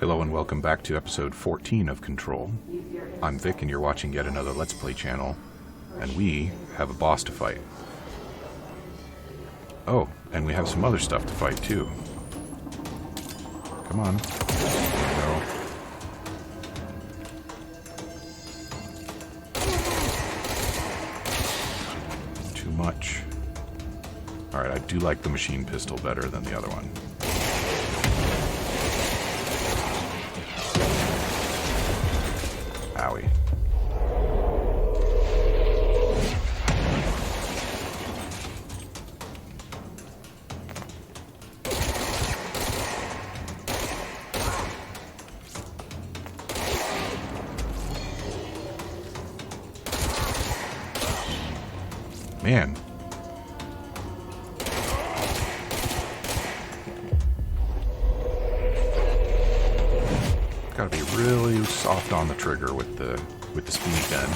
Hello and welcome back to episode 14 of Control. I'm Vic and you're watching yet another Let's Play channel, and we have a boss to fight. Oh, and we have some other stuff to fight too. Come on. No. Too much. Alright, I do like the machine pistol better than the other one. Owie. Man. Gotta be really soft on the trigger with the speed gun.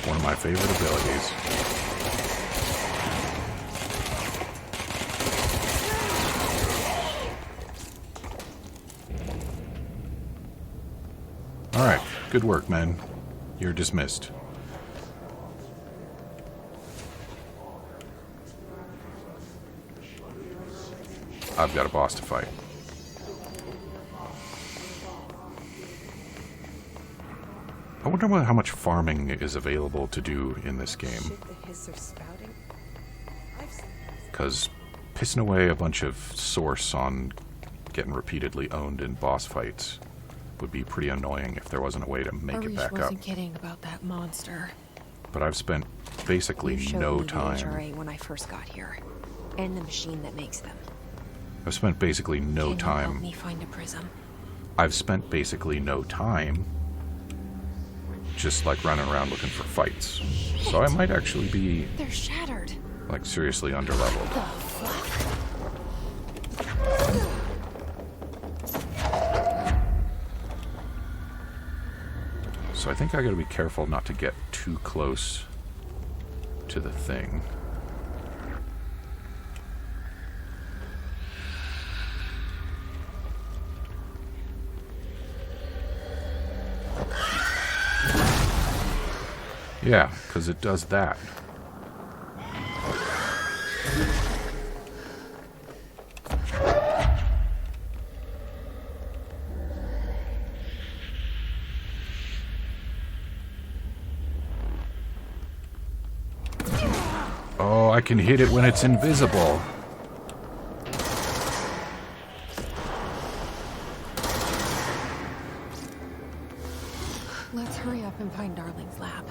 One of my favorite abilities. Alright, good work, men. You're dismissed. I've got a boss to fight. I wonder how much farming is available to do in this game. Because pissing away a bunch of source on getting repeatedly owned in boss fights would be pretty annoying if there wasn't a way to make it back up. Wasn't kidding about that monster. But I've spent basically no time. The HRA when I first got here, and the machine that makes them. I've spent basically no time. Help me find a prism. I've spent basically no time just like running around looking for fights. So I might actually be... They're shattered. Like seriously underleveled. The fuck? So I think I gotta be careful not to get too close to the thing. Yeah, because it does that. Oh, I can hit it when it's invisible. Let's hurry up and find Darling's lab.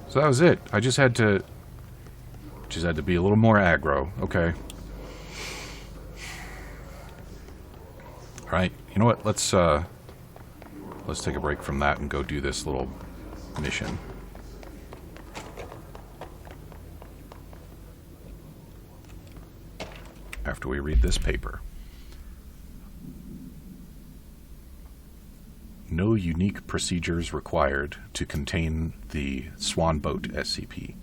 So that was it. I just had to be a little more aggro. Okay. Alright, you know what? Let's take a break from that and go do this little mission. After we read this paper. No unique procedures required to contain the Swan Boat SCP.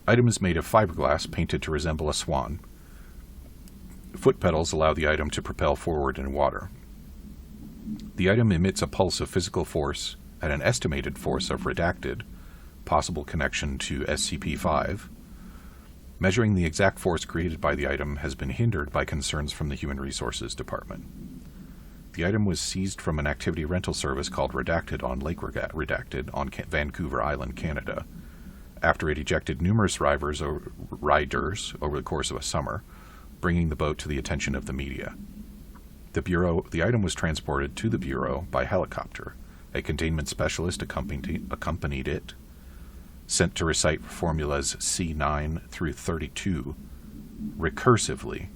Item is made of fiberglass painted to resemble a swan. Foot pedals allow the item to propel forward in water. The item emits a pulse of physical force at an estimated force of redacted, possible connection to SCP-5. Measuring the exact force created by the item has been hindered by concerns from the Human Resources Department. The item was seized from an activity rental service called Redacted on Lake Redacted on Vancouver Island, Canada, after it ejected numerous riders over the course of a summer, bringing the boat to the attention of the media. The item was transported to the Bureau by helicopter, A containment specialist accompanied it, sent to recite formulas C9 through 32 recursively.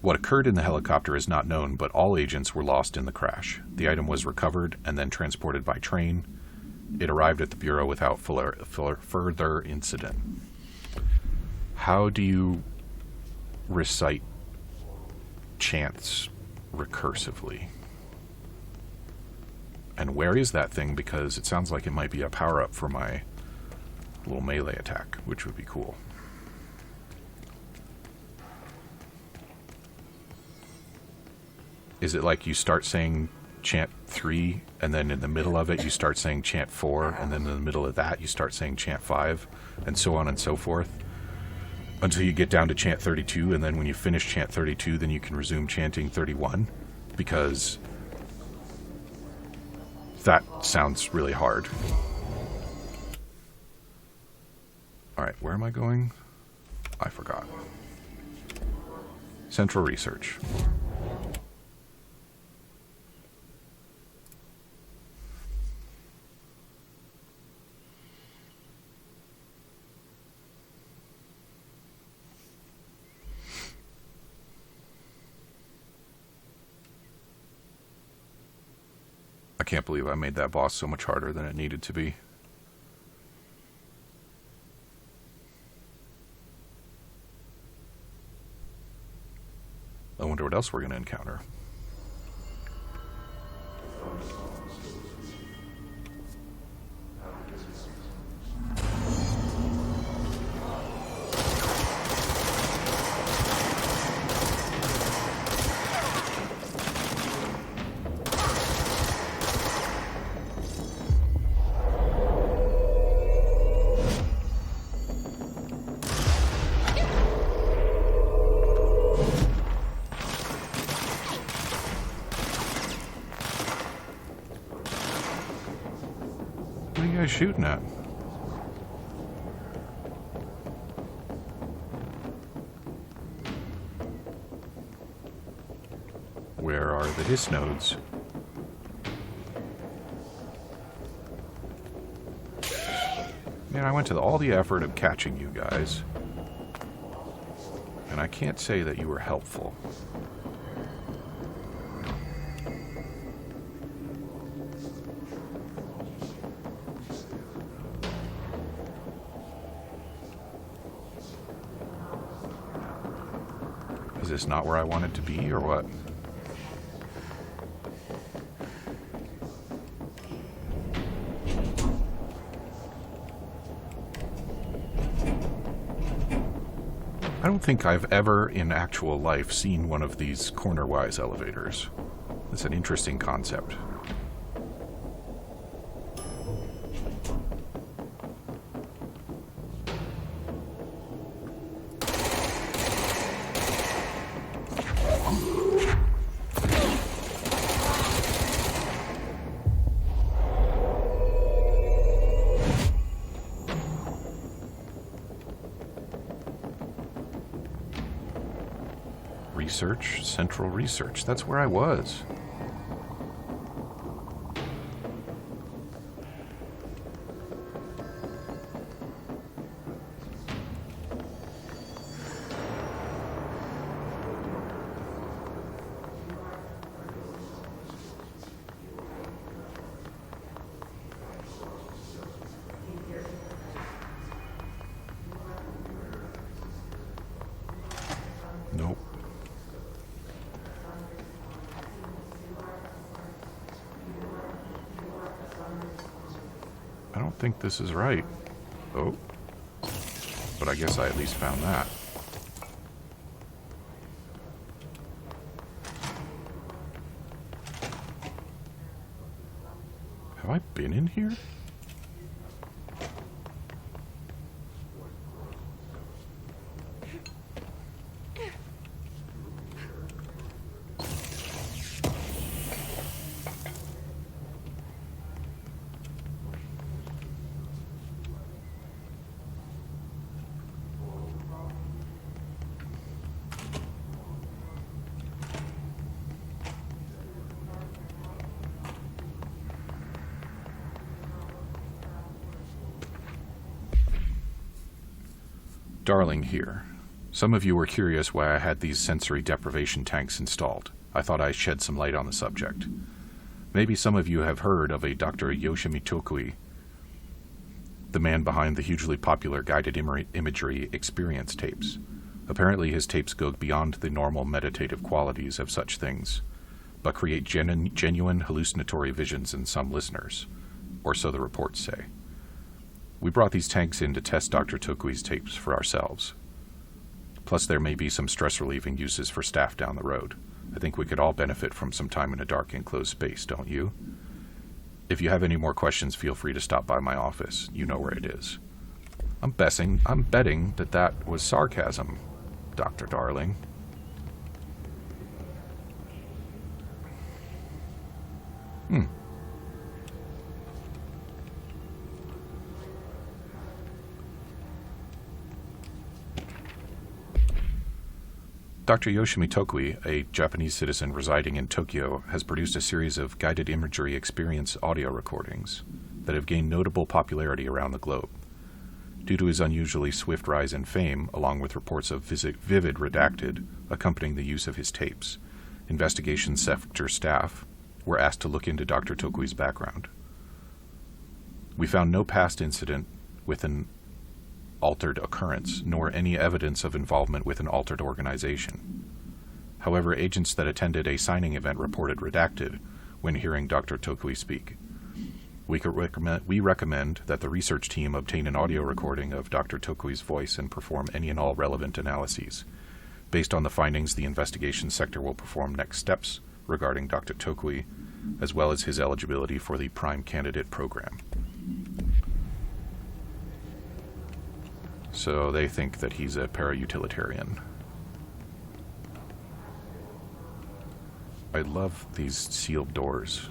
What occurred in the helicopter is not known, but all agents were lost in the crash. The item was recovered and then transported by train. It arrived at the Bureau without further incident. How do you recite chants recursively? And where is that thing? Because it sounds like it might be a power-up for my little melee attack, which would be cool. Is it like you start saying chant 3, and then in the middle of it you start saying chant 4, and then in the middle of that you start saying chant 5, and so on and so forth, until you get down to chant 32, and then when you finish chant 32, then you can resume chanting 31? Because that sounds really hard. Alright, where am I going? I forgot. Central Research. I can't believe I made that boss so much harder than it needed to be. I wonder what else we're going to encounter. What are you guys shooting at? Where are the hiss nodes? Man, I went to all the effort of catching you guys, and I can't say that you were helpful. Is this not where I wanted to be, or what? I don't think I've ever in actual life seen one of these corner-wise elevators. That's an interesting concept. Research, Central Research. That's where I was. Nope. I don't think this is right. Oh. But I guess I at least found that. Have I been in here? Darling here. Some of you were curious why I had these sensory deprivation tanks installed. I thought I'd shed some light on the subject. Maybe some of you have heard of a Dr. Yoshimi Tokui, the man behind the hugely popular guided imagery experience tapes. Apparently his tapes go beyond the normal meditative qualities of such things, but create genuine hallucinatory visions in some listeners, or so the reports say. We brought these tanks in to test Dr. Tokui's tapes for ourselves. Plus there may be some stress-relieving uses for staff down the road. I think we could all benefit from some time in a dark, enclosed space, don't you? If you have any more questions, feel free to stop by my office. You know where it is. I'm betting that was sarcasm, Dr. Darling. Dr. Yoshimi Tokui, a Japanese citizen residing in Tokyo, has produced a series of guided imagery experience audio recordings that have gained notable popularity around the globe. Due to his unusually swift rise in fame, along with reports of vivid redacted accompanying the use of his tapes, investigation sector staff were asked to look into Dr. Tokui's background. We found no past incident with an altered occurrence, nor any evidence of involvement with an altered organization. However, agents that attended a signing event reported redacted when hearing Dr. Tokui speak. We recommend that the research team obtain an audio recording of Dr. Tokui's voice and perform any and all relevant analyses. Based on the findings, the investigation sector will perform next steps regarding Dr. Tokui, as well as his eligibility for the Prime Candidate Program. So they think that he's a para-utilitarian. I love these sealed doors.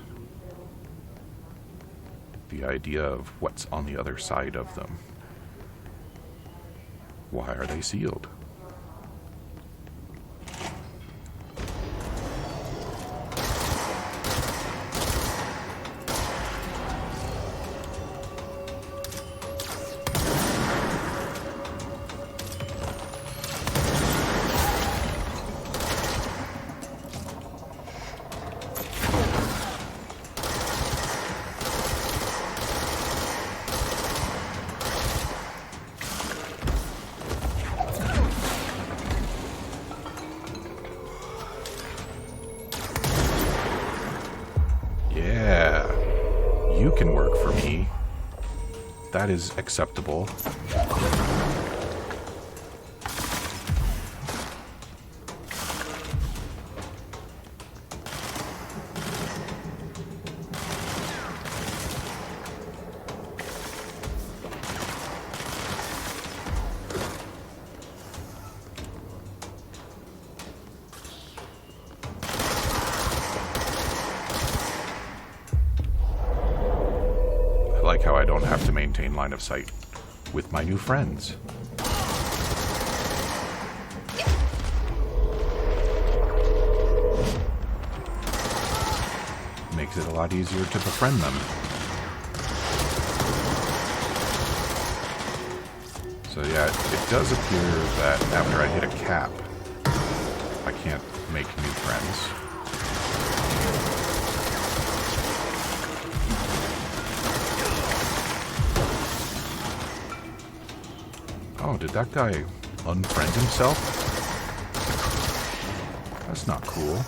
The idea of what's on the other side of them. Why are they sealed? You can work for me. That is acceptable. Like how I don't have to maintain line of sight with my new friends. Makes it a lot easier to befriend them. So yeah, it does appear that after I hit a cap, I can't make new friends. Oh, did that guy unfriend himself? That's not cool.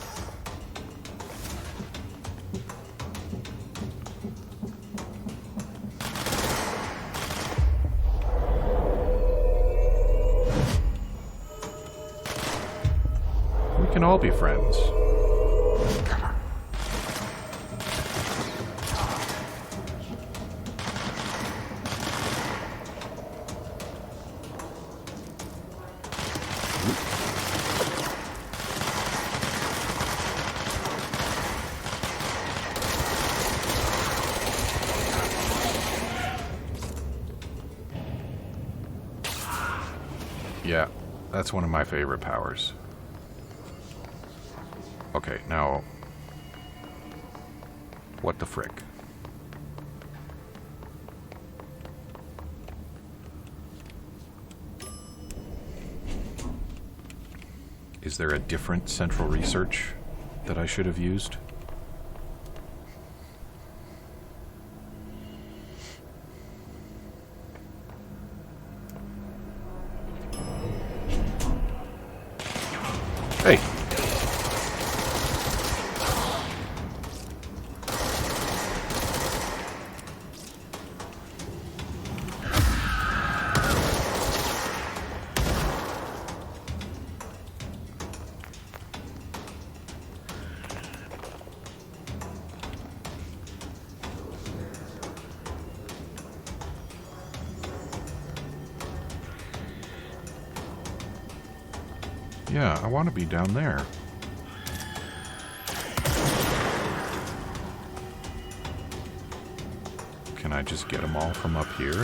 We can all be friends. Yeah, that's one of my favorite powers. Okay, now... what the frick? Is there a different central research that I should have used? Hey! Yeah, I want to be down there. Can I just get them all from up here?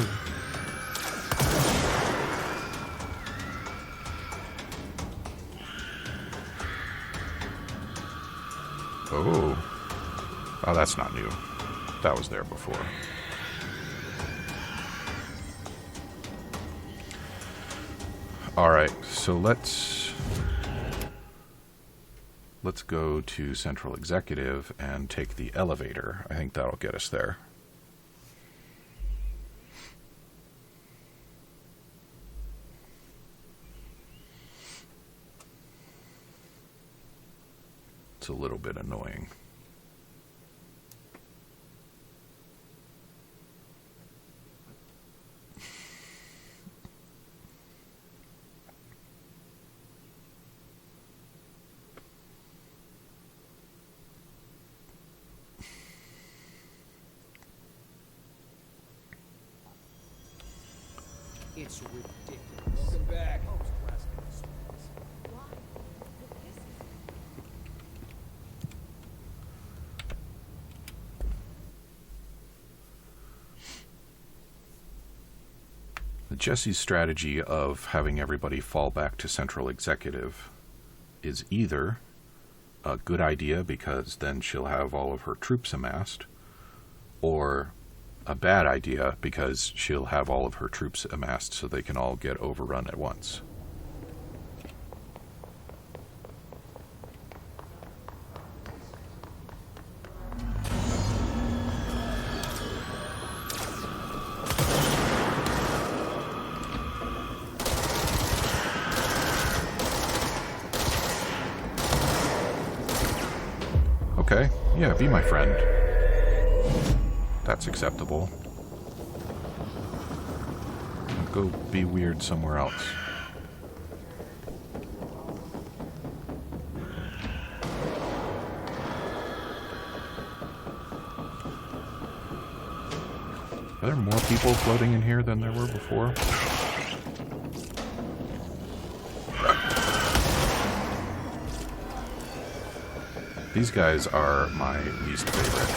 Oh. Oh, that's not new. That was there before. Alright, so let's go to Central Executive and take the elevator. I think that'll get us there. It's a little bit annoying. It's ridiculous. Welcome back. Jesse's strategy of having everybody fall back to Central Executive is either a good idea because then she'll have all of her troops amassed, or a bad idea because she'll have all of her troops amassed so they can all get overrun at once. Okay, yeah, be my friend. That's acceptable. Go be weird somewhere else. Are there more people floating in here than there were before? These guys are my least favorite.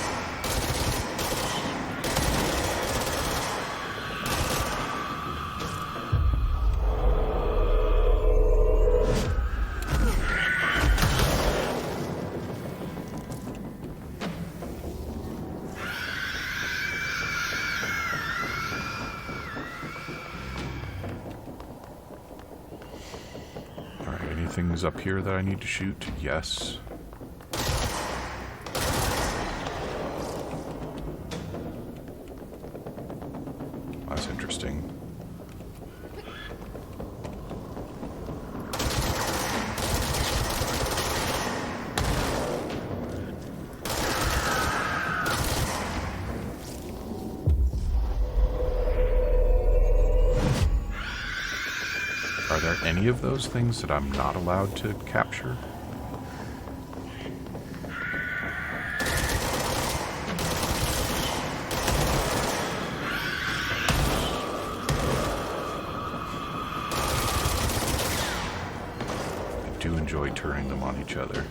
Alright, anything's up here that I need to shoot? Yes. That's interesting. Are there any of those things that I'm not allowed to capture? I do enjoy turning them on each other.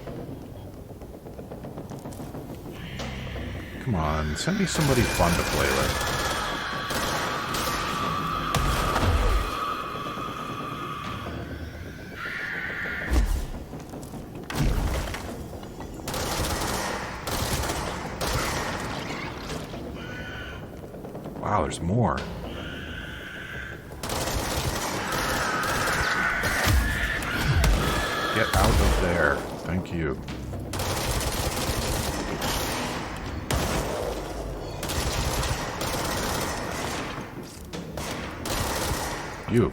Come on, send me somebody fun to play with. Wow, there's more. Get Get out of there. Thank you. You.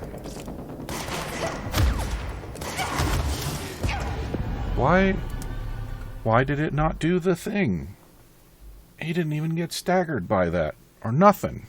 Why did it not do the thing? He didn't even get staggered by that. Or nothing.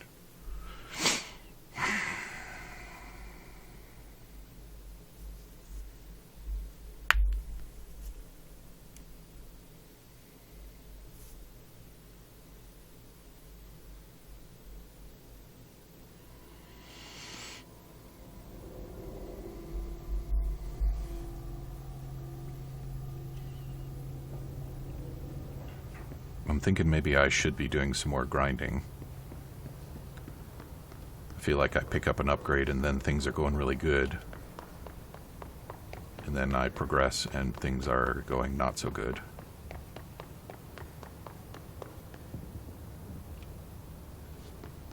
I'm thinking maybe I should be doing some more grinding. I feel like I pick up an upgrade and then things are going really good. And then I progress and things are going not so good.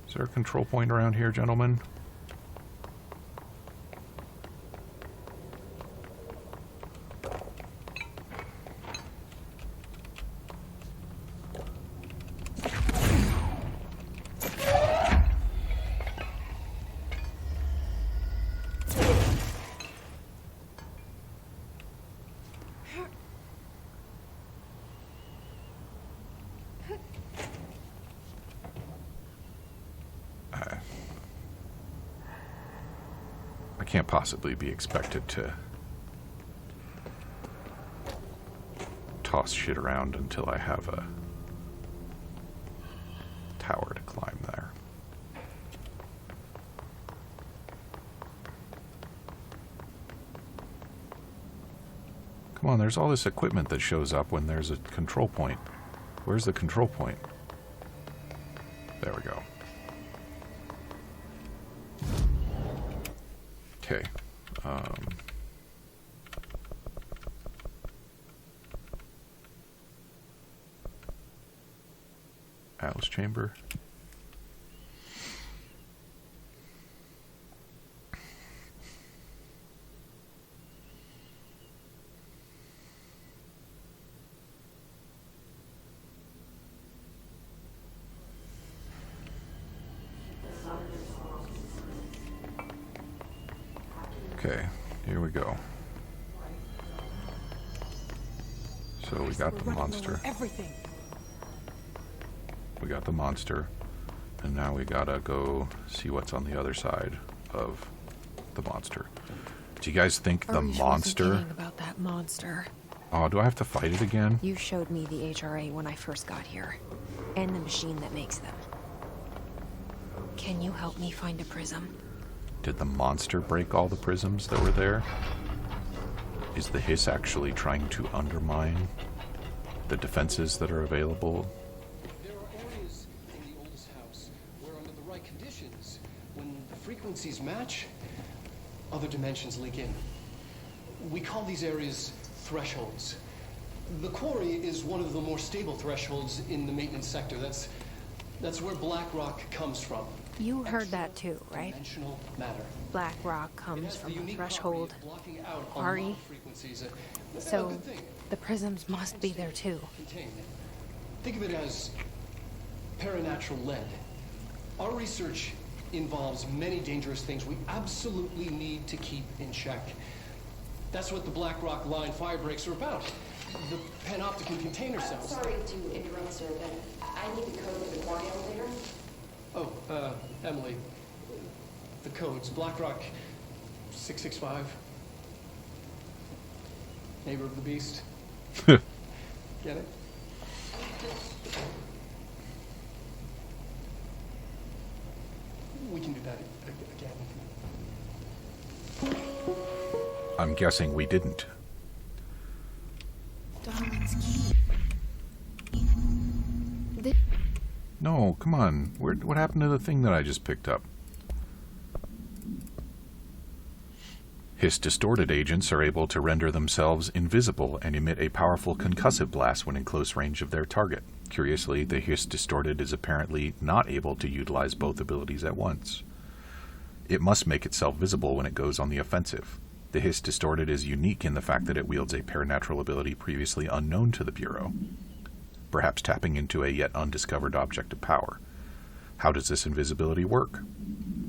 Is there a control point around here, gentlemen? I can't possibly be expected to toss shit around until I have a tower to climb there. Come on, there's all this equipment that shows up when there's a control point. Where's the control point? There we go. Okay. Atlas chamber. Okay, here we go. So we got the monster. Everything. We got the monster. And now we gotta go see what's on the other side of the monster. Do you guys think the monster... about that monster. Oh, do I have to fight it again? You showed me the HRA when I first got here. And the machine that makes them. Can you help me find a prism? Did the monster break all the prisms that were there? Is the hiss actually trying to undermine the defenses that are available? There are areas in the oldest house where under the right conditions, when the frequencies match, other dimensions leak in. We call these areas thresholds. The quarry is one of the more stable thresholds in the maintenance sector. That's where black rock comes from. You heard that too, right? Dimensional matter. Black rock comes from a threshold. Ari. So the prisms must be there too. Think of it as paranatural lead. Our research involves many dangerous things we absolutely need to keep in check. That's what the Black Rock line fire breaks are about. The panopticon container cells. Sorry to interrupt, sir, but I need the code for the quarry elevator. Oh, Emily. The codes. Black Rock 665. Neighbor of the Beast. Get it? We can do that again. I'm guessing we didn't. No, come on. What happened to the thing that I just picked up? Hiss distorted agents are able to render themselves invisible and emit a powerful concussive blast when in close range of their target. Curiously, the Hiss distorted is apparently not able to utilize both abilities at once. It must make itself visible when it goes on the offensive. The hiss distorted is unique in the fact that it wields a paranatural ability previously unknown to the Bureau, perhaps tapping into a yet undiscovered object of power. How does this invisibility work?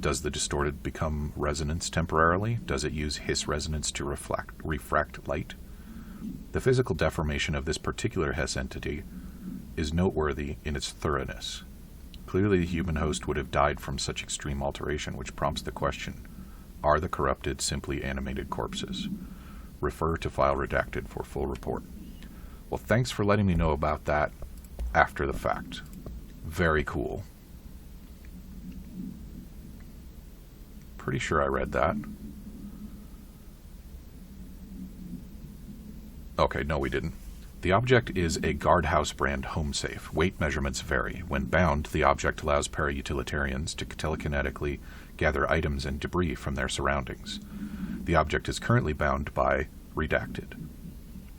Does the distorted become resonance temporarily? Does it use hiss resonance to refract light? The physical deformation of this particular hiss entity is noteworthy in its thoroughness. Clearly the human host would have died from such extreme alteration, which prompts the question, are the corrupted simply animated corpses? Refer to file redacted for full report. Well, thanks for letting me know about that after the fact. Very cool. Pretty sure I read that. Okay, no we didn't. The object is a guardhouse brand home safe. Weight measurements vary. When bound, the object allows para-utilitarians to telekinetically gather items and debris from their surroundings. The object is currently bound by Redacted.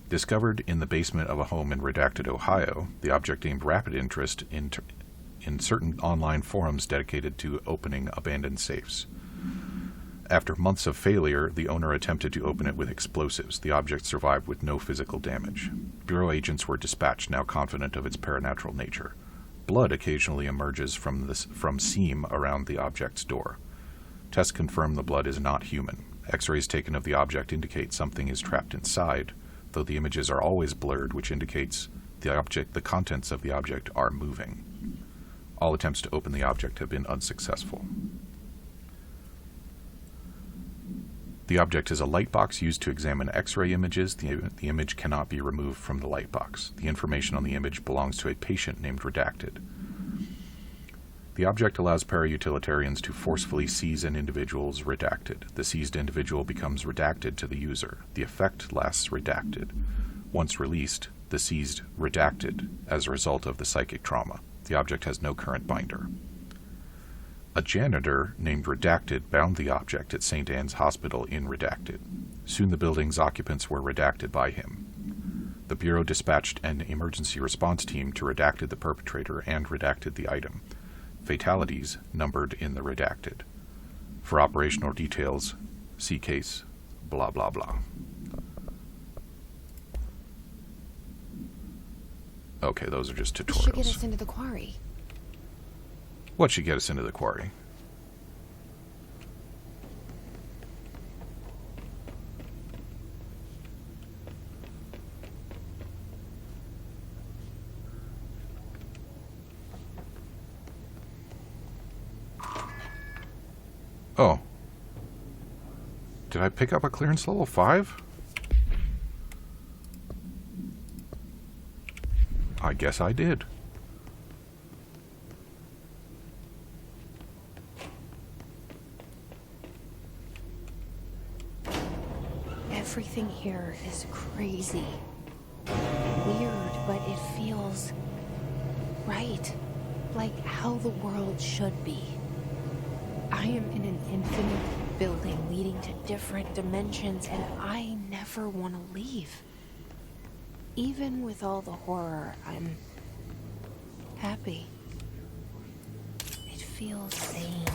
Discovered in the basement of a home in Redacted, Ohio, the object aimed rapid interest in certain online forums dedicated to opening abandoned safes. After months of failure, the owner attempted to open it with explosives. The object survived with no physical damage. Bureau agents were dispatched, now confident of its paranatural nature. Blood occasionally emerges from seam around the object's door. Tests confirm the blood is not human. X-rays taken of the object indicate something is trapped inside, though the images are always blurred, which indicates the contents of the object are moving. All attempts to open the object have been unsuccessful. The object is a light box used to examine X-ray images. The image cannot be removed from the light box. The information on the image belongs to a patient named Redacted. The object allows para-utilitarians to forcefully seize an individual's Redacted. The seized individual becomes redacted to the user. The effect lasts redacted. Once released, the seized redacted as a result of the psychic trauma. The object has no current binder. A janitor named Redacted bound the object at St. Anne's Hospital in Redacted. Soon the building's occupants were redacted by him. The Bureau dispatched an emergency response team to redacted the perpetrator and redacted the item. Fatalities numbered in the redacted. For operational details, see case, blah blah blah. Okay, those are just tutorials. This should get us into the quarry. What should get us into the quarry? Oh. Did I pick up a clearance level 5? I guess I did. Everything here is crazy. Weird, but it feels right. Like how the world should be. I am in an infinite building leading to different dimensions, and I never want to leave. Even with all the horror, I'm happy. It feels sane.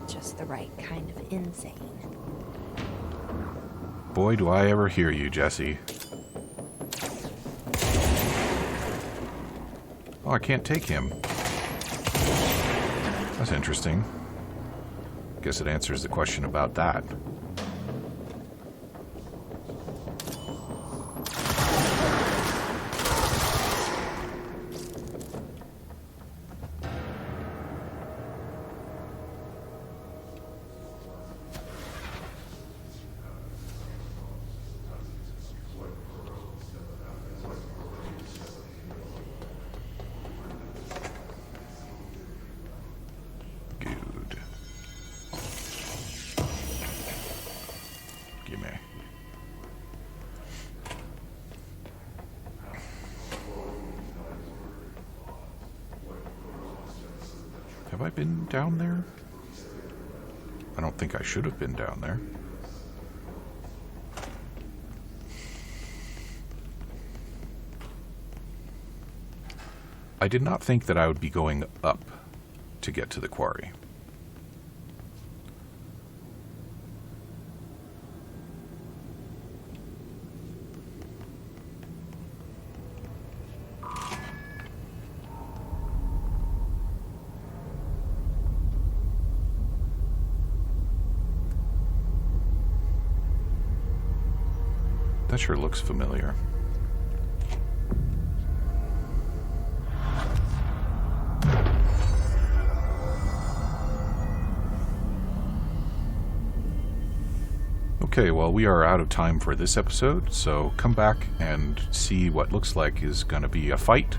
Just the right kind of insane. Boy, do I ever hear you, Jesse. Oh, I can't take him. That's interesting. Guess it answers the question about that. Have I been down there? I don't think I should have been down there. I did not think that I would be going up to get to the quarry. That sure looks familiar. Okay, well, we are out of time for this episode, so come back and see what looks like is going to be a fight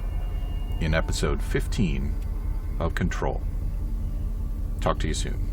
in episode 15 of Control. Talk to you soon.